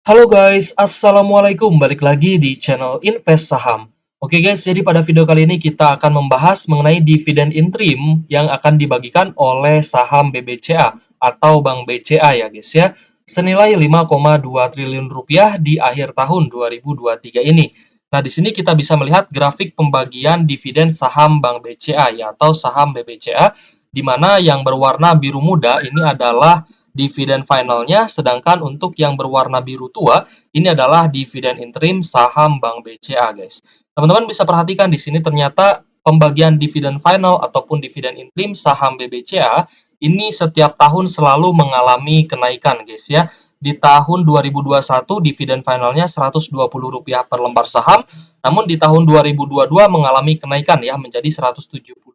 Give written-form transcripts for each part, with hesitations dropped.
Halo guys, Assalamualaikum. Balik lagi di channel Invest Saham. Oke guys, jadi pada video kali ini kita akan membahas mengenai dividen interim yang akan dibagikan oleh saham BBCA atau Bank BCA ya guys ya. Senilai 5,2 triliun rupiah di akhir tahun 2023 ini. Nah, di sini kita bisa melihat grafik pembagian dividen saham Bank BCA ya atau saham BBCA di mana yang berwarna biru muda ini adalah dividen finalnya, sedangkan untuk yang berwarna biru tua, ini adalah dividen interim saham Bank BCA, guys. Teman-teman bisa perhatikan di sini ternyata pembagian dividen final ataupun dividen interim saham BBCA ini setiap tahun selalu mengalami kenaikan, guys ya. Di tahun 2021 dividen finalnya Rp120 per lembar saham, namun di tahun 2022 mengalami kenaikan ya menjadi Rp170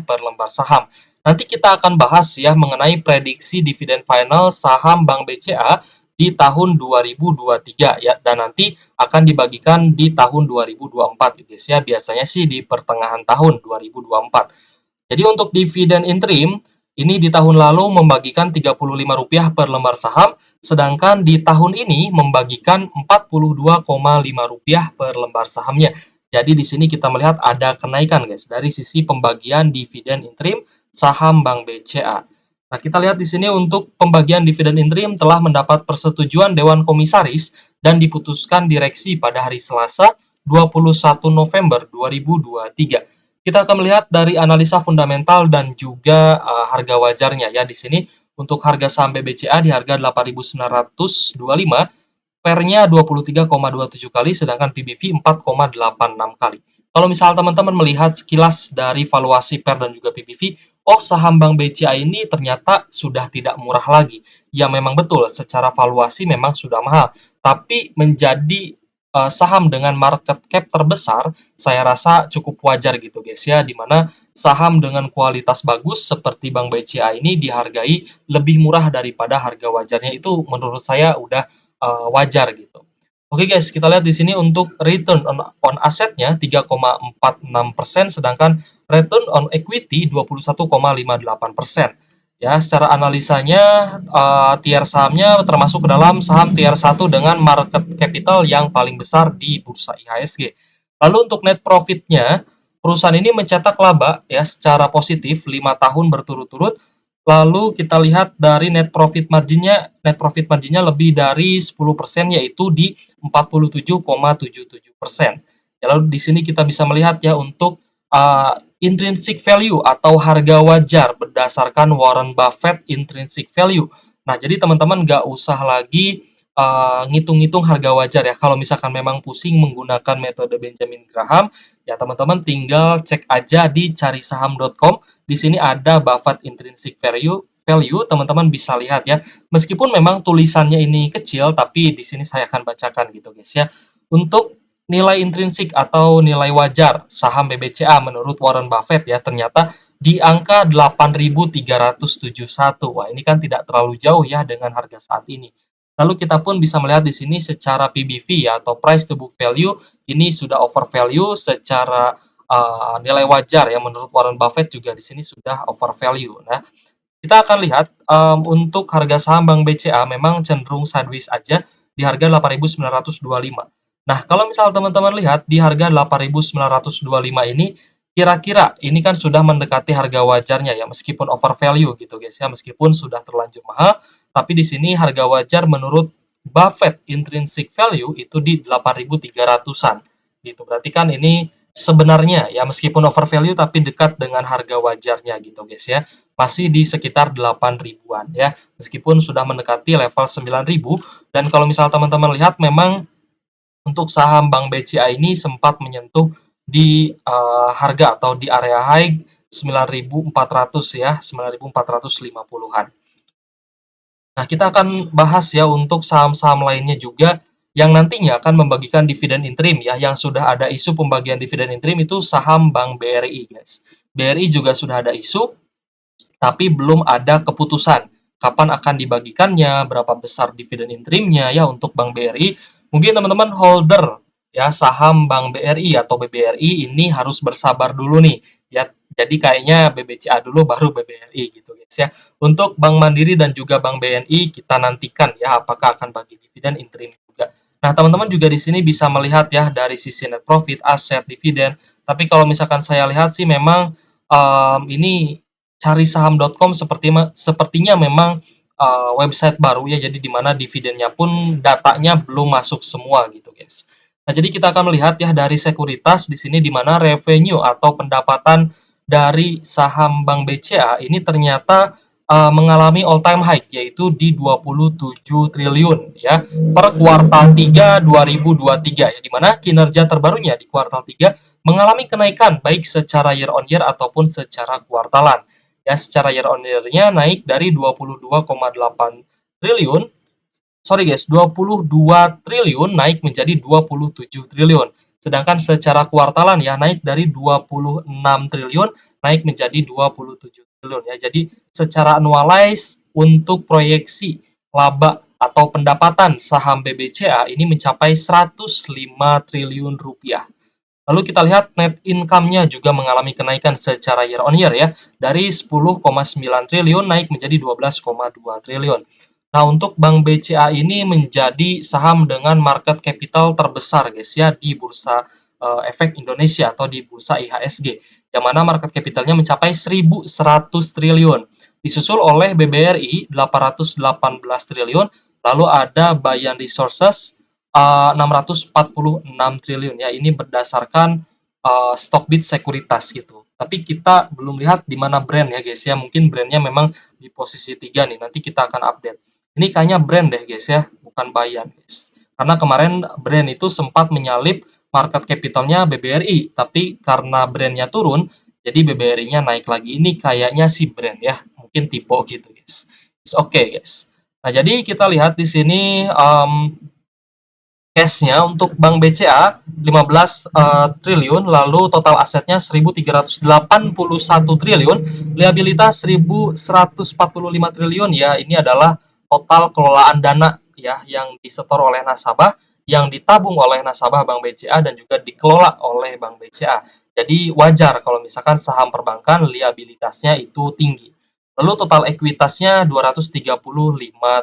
per lembar saham. Nanti kita akan bahas ya mengenai prediksi dividen final saham Bank BCA di tahun 2023 ya, dan nanti akan dibagikan di tahun 2024 guys ya, biasanya sih di pertengahan tahun 2024. Jadi untuk dividen interim ini di tahun lalu membagikan Rp35 per lembar saham, sedangkan di tahun ini membagikan Rp42,5 per lembar sahamnya. Jadi di sini kita melihat ada kenaikan guys dari sisi pembagian dividen interim saham Bank BCA. Nah, kita lihat di sini untuk pembagian dividen interim telah mendapat persetujuan Dewan Komisaris dan diputuskan direksi pada hari Selasa 21 November 2023. Kita akan melihat dari analisa fundamental dan juga harga wajarnya ya di sini. Untuk harga saham BBCA di harga 8.925, PER-nya 23,27 kali, sedangkan PBV 4,86 kali. Kalau misal teman-teman melihat sekilas dari valuasi PER dan juga PBV, oh saham Bank BCA ini ternyata sudah tidak murah lagi. Ya memang betul, secara valuasi memang sudah mahal. Tapi menjadi saham dengan market cap terbesar, saya rasa cukup wajar gitu guys ya, dimana saham dengan kualitas bagus seperti Bank BCA ini dihargai lebih murah daripada harga wajarnya, itu menurut saya udah wajar gitu. Oke guys, kita lihat di sini untuk return on assetnya 3,46%, sedangkan return on equity 21,58%. Ya, secara analisanya tier sahamnya termasuk ke dalam saham tier 1 dengan market capital yang paling besar di bursa IHSG. Lalu untuk net profitnya, perusahaan ini mencetak laba ya secara positif 5 tahun berturut-turut. Lalu kita lihat dari net profit marginnya lebih dari 10%, yaitu di 47,77%. Ya, lalu di sini kita bisa melihat ya untuk intrinsic value atau harga wajar berdasarkan Warren Buffett intrinsic value. Nah, jadi teman-teman nggak usah lagi ngitung-ngitung harga wajar ya. Kalau misalkan memang pusing menggunakan metode Benjamin Graham, ya teman-teman tinggal cek aja di carisaham.com. Di sini ada Buffett intrinsic value, teman-teman bisa lihat ya. Meskipun memang tulisannya ini kecil, tapi di sini saya akan bacakan gitu guys ya. Untuk nilai intrinsik atau nilai wajar saham BBCA menurut Warren Buffett ya, ternyata di angka 8.371. Wah, ini kan tidak terlalu jauh ya dengan harga saat ini. Lalu kita pun bisa melihat di sini secara PBV ya atau price to book value ini sudah over value, secara nilai wajar ya menurut Warren Buffett juga di sini sudah over value. Nah, kita akan lihat untuk harga saham Bank BCA memang cenderung sideways aja di harga 8.925. Nah, kalau misal teman-teman lihat di harga 8.925 ini, kira-kira ini kan sudah mendekati harga wajarnya ya, meskipun over value gitu guys ya, meskipun sudah terlanjur mahal, tapi di sini harga wajar menurut Buffett intrinsic value itu di 8.300-an gitu. Berarti kan ini sebenarnya ya meskipun over value tapi dekat dengan harga wajarnya gitu guys ya. Masih di sekitar 8 ribuan ya. Meskipun sudah mendekati level 9.000, dan kalau misal teman-teman lihat memang untuk saham Bank BCA ini sempat menyentuh di harga atau di area high 9.400 ya, 9.450-an. Nah, kita akan bahas ya untuk saham-saham lainnya juga yang nantinya akan membagikan dividen interim ya, yang sudah ada isu pembagian dividen interim itu saham Bank BRI, guys. BRI juga sudah ada isu, tapi belum ada keputusan kapan akan dibagikannya, berapa besar dividen interimnya ya untuk Bank BRI. Mungkin teman-teman holder ya saham Bank BRI atau BBRI ini harus bersabar dulu nih ya. Jadi kayaknya BBCA dulu baru BBRI gitu guys ya. Untuk Bank Mandiri dan juga Bank BNI kita nantikan ya apakah akan bagi dividen interim juga. Nah, teman-teman juga di sini bisa melihat ya dari sisi net profit, aset, dividen. Tapi kalau misalkan saya lihat sih memang ini cari saham.com sepertinya memang website baru ya, jadi di mana dividennya pun datanya belum masuk semua gitu, guys. Nah, jadi kita akan melihat ya dari sekuritas di sini di mana revenue atau pendapatan dari saham Bank BCA ini ternyata mengalami all time high yaitu di 27 triliun ya per kuartal 3 2023 ya, di mana kinerja terbarunya di kuartal 3 mengalami kenaikan baik secara year on year ataupun secara kuartalan. Ya, secara year on year-nya naik dari 22,8 triliun, sorry guys, 22 triliun naik menjadi 27 triliun. Sedangkan secara kuartalan ya naik dari 26 triliun naik menjadi 27 triliun ya. Jadi secara annualize untuk proyeksi laba atau pendapatan saham BBCA ini mencapai 105 triliun rupiah. Lalu kita lihat net income-nya juga mengalami kenaikan secara year on year ya, dari 10,9 triliun naik menjadi 12,2 triliun. Nah, untuk Bank BCA ini menjadi saham dengan market capital terbesar guys ya di Bursa Efek Indonesia atau di Bursa IHSG, yang mana market capitalnya mencapai 1.100 triliun. Disusul oleh BBRI 818 triliun, lalu ada Bayan Resources 646 triliun ya. Ini berdasarkan Stockbit sekuritas gitu. Tapi kita belum lihat di mana brand ya guys ya. Mungkin brandnya memang di posisi 3 nih. Nanti kita akan update. Ini kayaknya brand deh guys ya, bukan Bayan guys. Karena kemarin brand itu sempat menyalip market capitalnya BBRI, tapi karena brandnya turun, jadi BBRI-nya naik lagi. Ini kayaknya sih brand ya, mungkin tipe gitu guys. Oke guys. Nah, jadi kita lihat di sini cash-nya untuk Bank BCA 15 triliun, lalu total asetnya 1.381 triliun, liabilitas 1.145 triliun ya. Ini adalah total kelolaan dana ya yang disetor oleh nasabah, yang ditabung oleh nasabah Bank BCA dan juga dikelola oleh Bank BCA. Jadi wajar kalau misalkan saham perbankan liabilitasnya itu tinggi. Lalu total ekuitasnya 235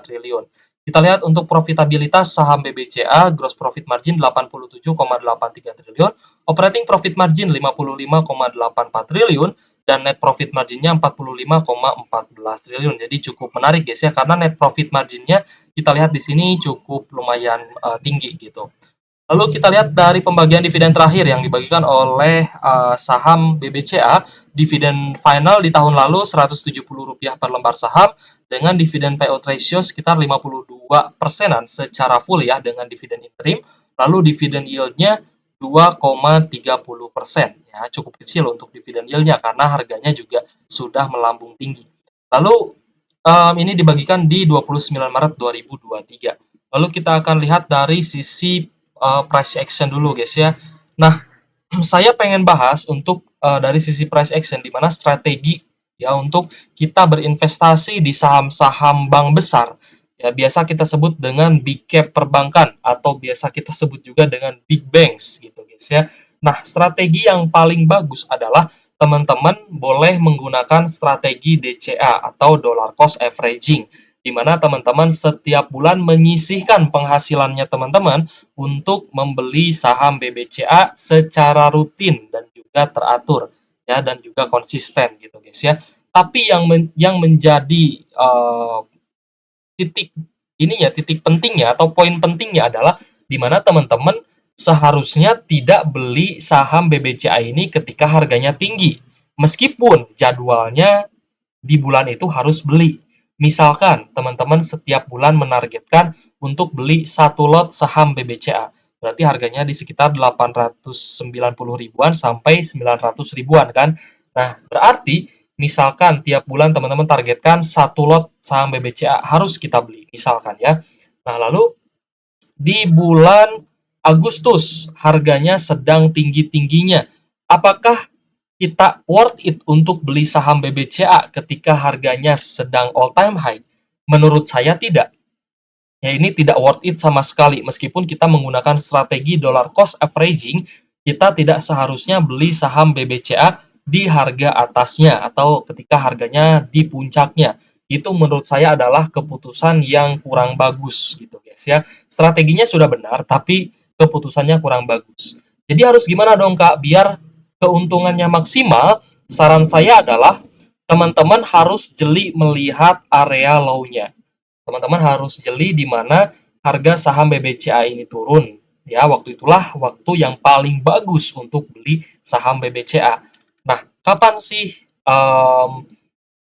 triliun. Kita lihat untuk profitabilitas saham BBCA, gross profit margin 87,83 triliun, operating profit margin 55,84 triliun, dan net profit marginnya 45,14 triliun. Jadi cukup menarik guys ya, karena net profit marginnya kita lihat di sini cukup lumayan tinggi gitu. Lalu kita lihat dari pembagian dividen terakhir yang dibagikan oleh saham BBCA, dividen final di tahun lalu Rp170 per lembar saham dengan dividen payout ratio sekitar 52%-an secara full ya dengan dividen interim, lalu dividen yield-nya 2,30% ya, cukup kecil untuk dividen yield-nya karena harganya juga sudah melambung tinggi. Lalu ini dibagikan di 29 Maret 2023. Lalu kita akan lihat dari sisi price action dulu guys ya. Nah, saya pengen bahas untuk dari sisi price action di mana strategi ya untuk kita berinvestasi di saham-saham bank besar. Ya, biasa kita sebut dengan big cap perbankan atau biasa kita sebut juga dengan big banks gitu guys ya. Nah, strategi yang paling bagus adalah teman-teman boleh menggunakan strategi DCA atau dollar cost averaging, di mana teman-teman setiap bulan menyisihkan penghasilannya teman-teman untuk membeli saham BBCA secara rutin dan juga teratur ya, dan juga konsisten gitu guys ya. Tapi yang menjadi titik ininya, titik pentingnya atau poin pentingnya adalah di mana teman-teman seharusnya tidak beli saham BBCA ini ketika harganya tinggi. Meskipun jadwalnya di bulan itu harus beli. Misalkan teman-teman setiap bulan menargetkan untuk beli satu lot saham BBCA. Berarti harganya di sekitar 890 ribuan sampai 900 ribuan kan. Nah, berarti misalkan tiap bulan teman-teman targetkan satu lot saham BBCA harus kita beli, misalkan ya. Nah, lalu di bulan Agustus harganya sedang tinggi-tingginya. Apakah kita worth it untuk beli saham BBCA ketika harganya sedang all time high? Menurut saya tidak. Ya, ini tidak worth it sama sekali. Meskipun kita menggunakan strategi dollar cost averaging, kita tidak seharusnya beli saham BBCA di harga atasnya atau ketika harganya di puncaknya. itu menurut saya adalah keputusan yang kurang bagus gitu guys ya. Strateginya sudah benar, tapi keputusannya kurang bagus. Jadi harus gimana dong Kak biar keuntungannya maksimal? Saran saya adalah teman-teman harus jeli melihat area low-nya. Teman-teman harus jeli di mana harga saham BBCA ini turun. Ya, waktu itulah waktu yang paling bagus untuk beli saham BBCA. Nah, kapan sih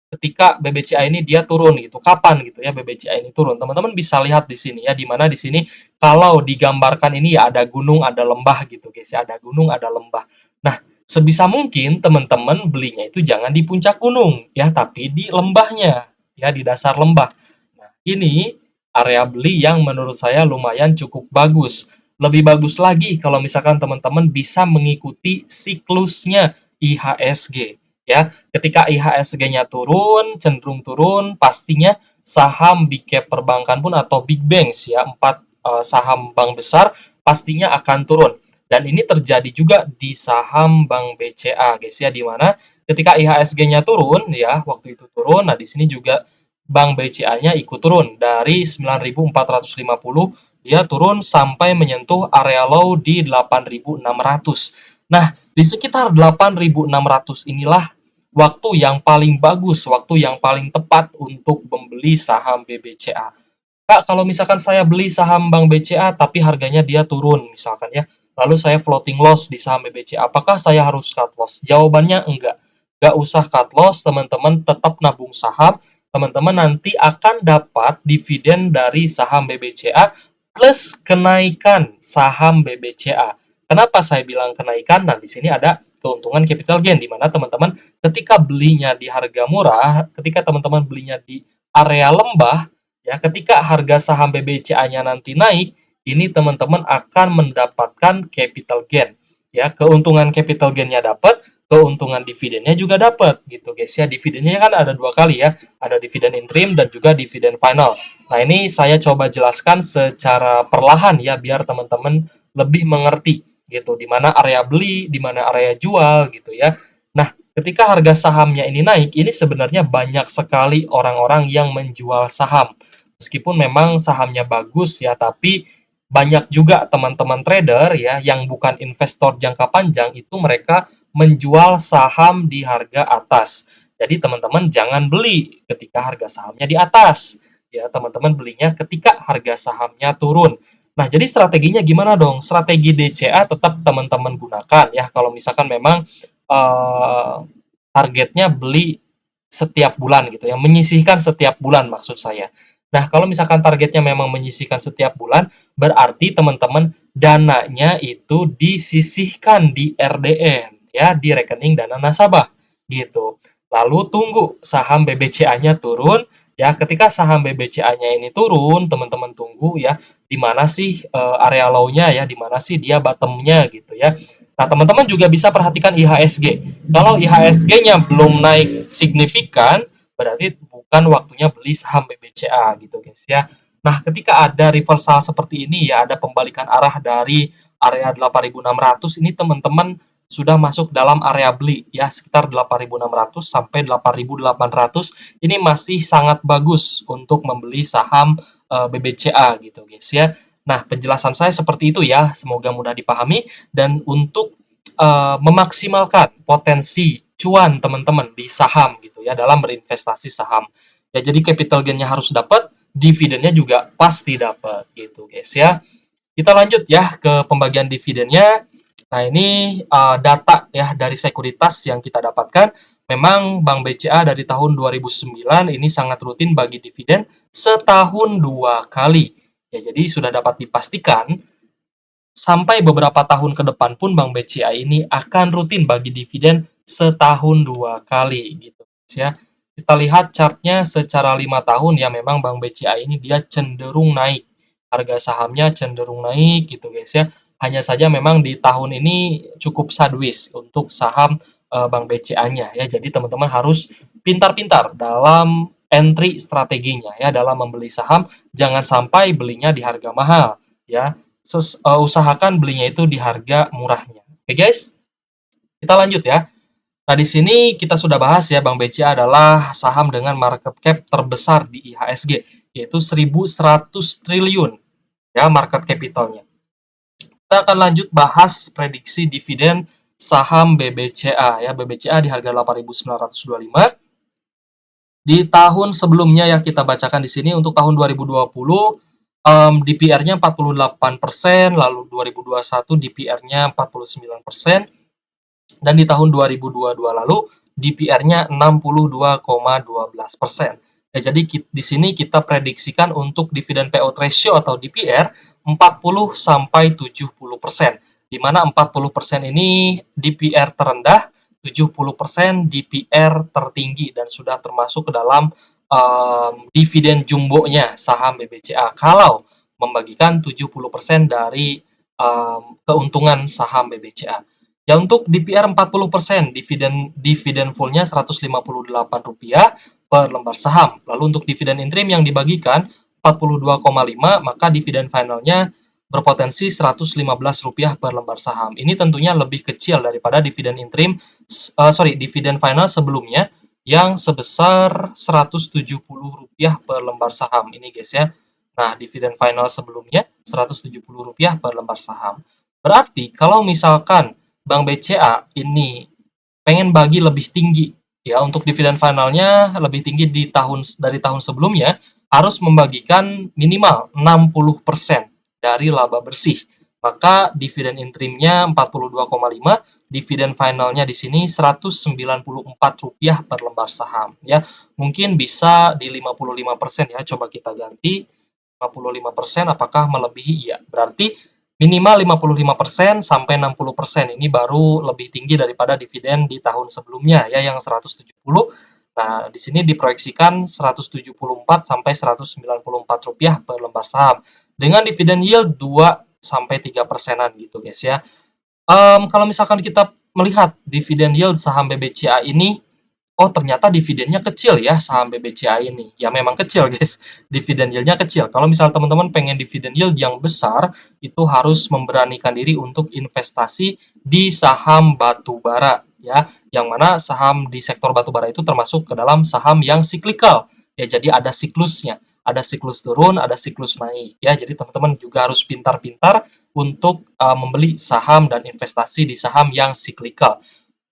ketika BBCA ini dia turun gitu? Kapan gitu ya BBCA ini turun? Teman-teman bisa lihat di sini ya, di mana di sini kalau digambarkan ini ya ada gunung, ada lembah gitu guys ya, ada gunung, ada lembah. Nah, sebisa mungkin teman-teman belinya itu jangan di puncak gunung ya, tapi di lembahnya ya, di dasar lembah. Nah, ini area beli yang menurut saya lumayan cukup bagus. Lebih bagus lagi kalau misalkan teman-teman bisa mengikuti siklusnya IHSG ya. Ketika IHSG-nya turun, cenderung turun, pastinya saham big cap perbankan pun atau big banks ya, empat saham bank besar pastinya akan turun. Dan ini terjadi juga di saham Bank BCA, guys ya, di mana ketika IHSG-nya turun ya, waktu itu turun. Nah, di sini juga Bank BCA-nya ikut turun dari 9.450 dia turun sampai menyentuh area low di 8.600. Nah, di sekitar 8.600 inilah waktu yang paling bagus, waktu yang paling tepat untuk membeli saham BBCA. Kak, kalau misalkan saya beli saham Bank BCA tapi harganya dia turun misalkan ya, lalu saya floating loss di saham BBCA, apakah saya harus cut loss? Jawabannya enggak. Enggak usah cut loss, teman-teman tetap nabung saham, teman-teman nanti akan dapat dividen dari saham BBCA plus kenaikan saham BBCA. Kenapa saya bilang kenaikan? Nah, di sini ada keuntungan capital gain di mana teman-teman ketika belinya di harga murah, ketika teman-teman belinya di area lembah, ya, ketika harga saham BBCA-nya nanti naik, ini teman-teman akan mendapatkan capital gain. Ya, keuntungan capital gain-nya dapat, keuntungan dividennya juga dapat gitu guys ya. Dividennya kan ada dua kali ya, ada dividen interim dan juga dividen final. Nah, ini saya coba jelaskan secara perlahan ya biar teman-teman lebih mengerti gitu, di mana area beli, di mana area jual gitu ya. Nah, ketika harga sahamnya ini naik, ini sebenarnya banyak sekali orang-orang yang menjual saham. Meskipun memang sahamnya bagus ya, tapi banyak juga teman-teman trader ya yang bukan investor jangka panjang itu mereka menjual saham di harga atas. Jadi teman-teman jangan beli ketika harga sahamnya di atas. Ya, teman-teman belinya ketika harga sahamnya turun. Nah, jadi strateginya gimana dong? Strategi DCA tetap teman-teman gunakan ya. Kalau misalkan memang eh, targetnya beli setiap bulan gitu ya, menyisihkan setiap bulan maksud saya. Nah, kalau misalkan targetnya memang menyisihkan setiap bulan, berarti teman-teman dananya itu disisihkan di RDN ya, di rekening dana nasabah gitu. Lalu tunggu saham BBCA-nya turun ya. Ketika saham BBCA-nya ini turun, teman-teman tunggu ya di mana sih area low-nya ya, di mana sih dia bottom-nya gitu ya. Nah, teman-teman juga bisa perhatikan IHSG. Kalau IHSG-nya belum naik signifikan, berarti bukan waktunya beli saham BBCA gitu guys ya. Nah, ketika ada reversal seperti ini ya, ada pembalikan arah dari area 8.600, ini teman-teman sudah masuk dalam area beli ya, sekitar 8.600 sampai 8.800. Ini masih sangat bagus untuk membeli saham BBCA gitu guys ya. Nah, penjelasan saya seperti itu ya, semoga mudah dipahami. Dan untuk memaksimalkan potensi cuan teman-teman di saham gitu ya dalam berinvestasi saham. Ya, jadi capital gain-nya harus dapat, dividennya juga pasti dapat gitu guys ya. Kita lanjut ya ke pembagian dividennya. Nah, ini data ya dari sekuritas yang kita dapatkan. Memang Bank BCA dari tahun 2009 ini sangat rutin bagi dividen setahun 2 kali. Ya, jadi sudah dapat dipastikan sampai beberapa tahun ke depan pun Bank BCA ini akan rutin bagi dividen setahun 2 kali gitu ya. Kita lihat chartnya secara 5 tahun ya, memang Bank BCA ini dia cenderung naik. Harga sahamnya cenderung naik gitu guys ya. Hanya saja memang di tahun ini cukup sideways untuk saham Bank BCA-nya ya. Jadi teman-teman harus pintar-pintar dalam entry strateginya ya, dalam membeli saham jangan sampai belinya di harga mahal ya. Usahakan belinya itu di harga murahnya. Oke guys, kita lanjut ya. Nah, di sini kita sudah bahas ya, Bank BCA adalah saham dengan market cap terbesar di IHSG, yaitu 1.100 triliun ya market capitalnya. Kita akan lanjut bahas prediksi dividen saham BBCA ya. BBCA di harga 8.925. Di tahun sebelumnya yang kita bacakan di sini untuk tahun 2020 DPR-nya 48%, lalu 2021 DPR-nya 49%, dan di tahun 2022 lalu DPR-nya 62,12%. Ya, jadi di sini kita prediksikan untuk dividen payout ratio atau DPR 40 sampai 70%. Di mana 40% ini DPR terendah, 70% DPR tertinggi dan sudah termasuk ke dalam dividen jumbonya saham BBCA kalau membagikan 70% dari keuntungan saham BBCA. Ya, untuk DPR 40%, dividen full-nya Rp158 per lembar saham. Lalu untuk dividen interim yang dibagikan 42,5, maka dividen finalnya berpotensi Rp115 per lembar saham. Ini tentunya lebih kecil daripada dividen interim, dividen final sebelumnya yang sebesar Rp170 per lembar saham. Ini guys ya. Nah, dividen final sebelumnya Rp170 per lembar saham. Berarti kalau misalkan Bank BCA ini pengen bagi lebih tinggi ya untuk dividen finalnya lebih tinggi dari tahun sebelumnya, harus membagikan minimal 60% dari laba bersih. Maka dividen interimnya 42,5, dividen finalnya di sini Rp194 per lembar saham ya. Mungkin bisa di 55% ya, coba kita ganti 55% apakah melebihi? Iya. Berarti minimal 55% sampai 60%, ini baru lebih tinggi daripada dividen di tahun sebelumnya ya yang 170. Nah, di sini diproyeksikan 174 sampai Rp194 per lembar saham dengan dividen yield 2 sampai 3%-an gitu guys ya. Kalau misalkan kita melihat dividen yield saham BBCA ini, oh ternyata dividennya kecil ya saham BBCA ini. Ya memang kecil guys, dividen yield-nya kecil. Kalau misal teman-teman pengen dividen yield yang besar, itu harus memberanikan diri untuk investasi di saham batubara ya. Yang mana saham di sektor batubara itu termasuk ke dalam saham yang siklikal. Ya, jadi ada siklusnya. Ada siklus turun, ada siklus naik ya. Jadi teman-teman juga harus pintar-pintar untuk membeli saham dan investasi di saham yang siklikal.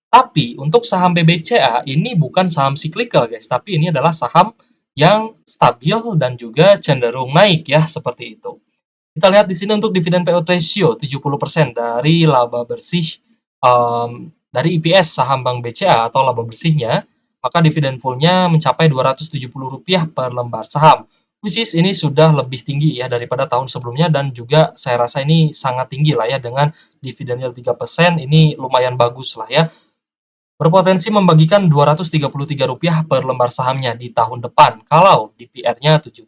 Tapi untuk saham BBCA ini bukan saham siklikal guys, tapi ini adalah saham yang stabil dan juga cenderung naik ya, seperti itu. Kita lihat di sini untuk dividen payout ratio 70% dari laba bersih dari EPS saham Bank BCA atau laba bersihnya, maka dividen full-nya mencapai Rp270 per lembar saham. Which is ini sudah lebih tinggi ya daripada tahun sebelumnya dan juga saya rasa ini sangat tinggi lah ya dengan dividen yield 3%, ini lumayan bagus lah ya. Berpotensi membagikan Rp233 per lembar sahamnya di tahun depan kalau DPR-nya 70%.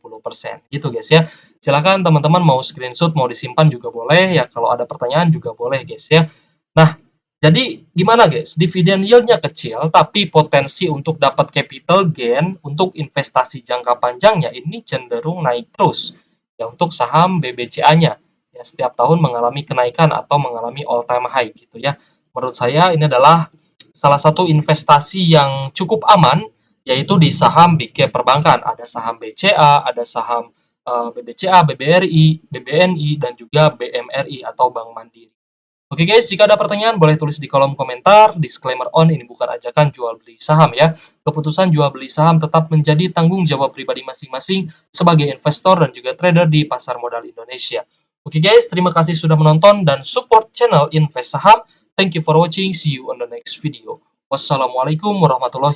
Gitu guys ya. Silakan teman-teman mau screenshot, mau disimpan juga boleh ya. Kalau ada pertanyaan juga boleh guys ya. Nah, jadi gimana guys? Dividen yield-nya kecil tapi potensi untuk dapat capital gain untuk investasi jangka panjangnya ini cenderung naik terus. Ya, untuk saham BBCA-nya ya setiap tahun mengalami kenaikan atau mengalami all time high gitu ya. Menurut saya ini adalah salah satu investasi yang cukup aman, yaitu di saham big cap perbankan. Ada saham BCA, ada saham BBCA, BBRI, BBNI, dan juga BMRI atau Bank Mandiri. Oke guys, jika ada pertanyaan boleh tulis di kolom komentar. Disclaimer on, ini bukan ajakan jual beli saham ya. Keputusan jual beli saham tetap menjadi tanggung jawab pribadi masing-masing sebagai investor dan juga trader di pasar modal Indonesia. Oke guys, terima kasih sudah menonton dan support channel Invest Saham. Thank you for watching. See you on the next video. Wassalamualaikum warahmatullahi